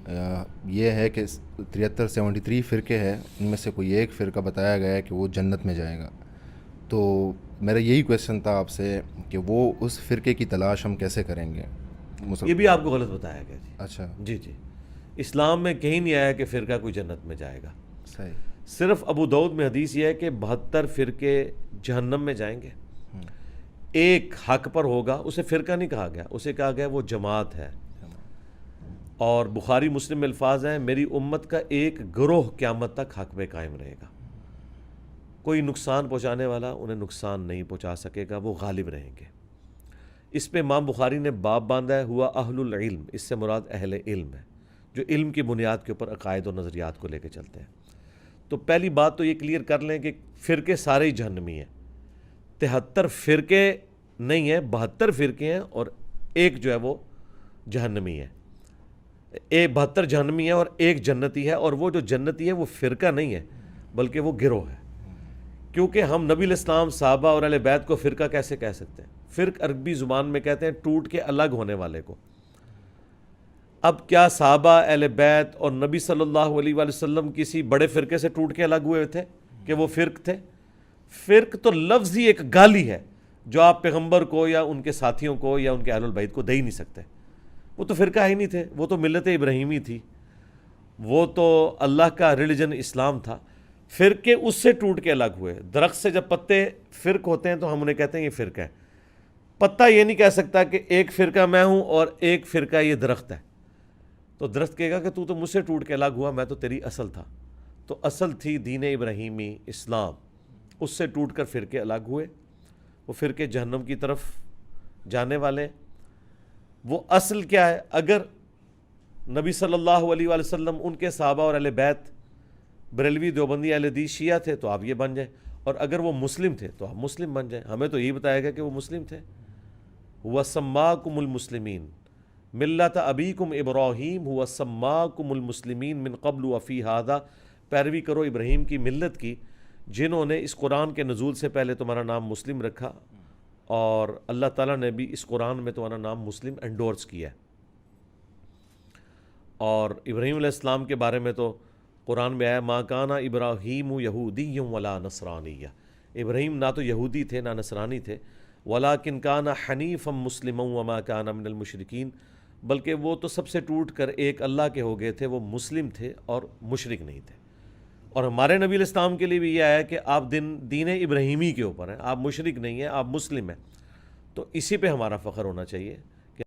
یہ ہے کہ 73 فرقے ہیں، ان میں سے کوئی ایک فرقہ بتایا گیا ہے کہ وہ جنت میں جائے گا. تو میرا یہی کویشچن تھا آپ سے کہ وہ اس فرقے کی تلاش ہم کیسے کریں گے؟ یہ بھی آپ کو غلط بتایا گیا جی. اچھا، جی جی، اسلام میں کہیں نہیں آیا کہ فرقہ کوئی جنت میں جائے گا. صحیح. صرف ابو داؤد میں حدیث یہ ہے کہ 72 فرقے جہنم میں جائیں گے، ایک حق پر ہوگا. اسے فرقہ نہیں کہا گیا، اسے کہا گیا وہ جماعت ہے. اور بخاری مسلم میں الفاظ ہیں، میری امت کا ایک گروہ قیامت تک حق پہ قائم رہے گا. کوئی نقصان پہنچانے والا انہیں نقصان نہیں پہنچا سکے گا، وہ غالب رہیں گے. اس پہ امام بخاری نے باب باندھا ہے، ہوا اہل العلم، اس سے مراد اہل علم ہے، جو علم کی بنیاد کے اوپر عقائد و نظریات کو لے کے چلتے ہیں. تو پہلی بات تو یہ کلیئر کر لیں کہ فرقے سارے ہی جہنمی ہیں. 73 فرقے نہیں ہیں، 72 فرقے ہیں اور ایک جو ہے وہ جہنمی ہے. 72 جہنمی ہے اور ایک جنتی ہے، اور وہ جو جنتی ہے وہ فرقہ نہیں ہے بلکہ وہ گروہ ہے. کیونکہ ہم نبی الاسلام، صحابہ اور اہل بیت کو فرقہ کیسے کہہ سکتے ہیں؟ فرق عربی زبان میں کہتے ہیں ٹوٹ کے الگ ہونے والے کو. اب کیا صحابہ، اہل بیت اور نبی صلی اللہ علیہ وآلہ وسلم کسی بڑے فرقے سے ٹوٹ کے الگ ہوئے تھے کہ وہ فرق تھے؟ فرق تو لفظ ہی ایک گالی ہے جو آپ پیغمبر کو یا ان کے ساتھیوں کو یا ان کے اہل البیت کو دے ہی نہیں سکتے. وہ تو فرقہ ہی نہیں تھے، وہ تو ملت ابراہیمی تھی، وہ تو اللہ کا ریلیجن اسلام تھا. فرقے اس سے ٹوٹ کے الگ ہوئے. درخت سے جب پتے فرق ہوتے ہیں تو ہم انہیں کہتے ہیں یہ فرقہ ہے. پتا یہ نہیں کہہ سکتا کہ ایک فرقہ میں ہوں اور ایک فرقہ یہ درخت ہے. تو درخت کہے گا کہ تو مجھ سے ٹوٹ کے الگ ہوا، میں تو تیری اصل تھا. تو اصل تھی دین ابراہیمی اسلام، اس سے ٹوٹ کر فرقے الگ ہوئے. وہ فرقے جہنم کی طرف جانے والے. وہ اصل کیا ہے؟ اگر نبی صلی اللہ علیہ وآلہ وسلم، ان کے صحابہ اور اہل بیت بریلوی، دیوبندی، اہل حدیث، شیعہ تھے تو آپ یہ بن جائیں، اور اگر وہ مسلم تھے تو آپ مسلم بن جائیں. ہمیں تو یہی بتایا گیا کہ وہ مسلم تھے. وَسَمَّاكُمُ الْمُسْلِمِينَ ملت ابیکم ابراہیم هو سماکم المسلمین من قبل وفی ھذا. پیروی کرو ابراہیم کی ملت کی، جنہوں نے اس قرآن کے نزول سے پہلے تمہارا نام مسلم رکھا، اور اللہ تعالیٰ نے بھی اس قرآن میں تمہارا نام مسلم انڈورس کیا ہے. اور ابراہیم علیہ السلام کے بارے میں تو قرآن میں آیا ما کان ابراہیم یہودی ولا نصرانیہ. ابراہیم نہ تو یہودی تھے نہ نصرانی تھے. ولیکن کان حنیفا مسلما وما کان من المشرکین، بلکہ وہ تو سب سے ٹوٹ کر ایک اللہ کے ہو گئے تھے، وہ مسلم تھے اور مشرک نہیں تھے. اور ہمارے نبی علیہ السلام کے لیے بھی یہ آیا کہ آپ دین ابراہیمی کے اوپر ہیں، آپ مشرک نہیں ہیں، آپ مسلم ہیں. تو اسی پہ ہمارا فخر ہونا چاہیے.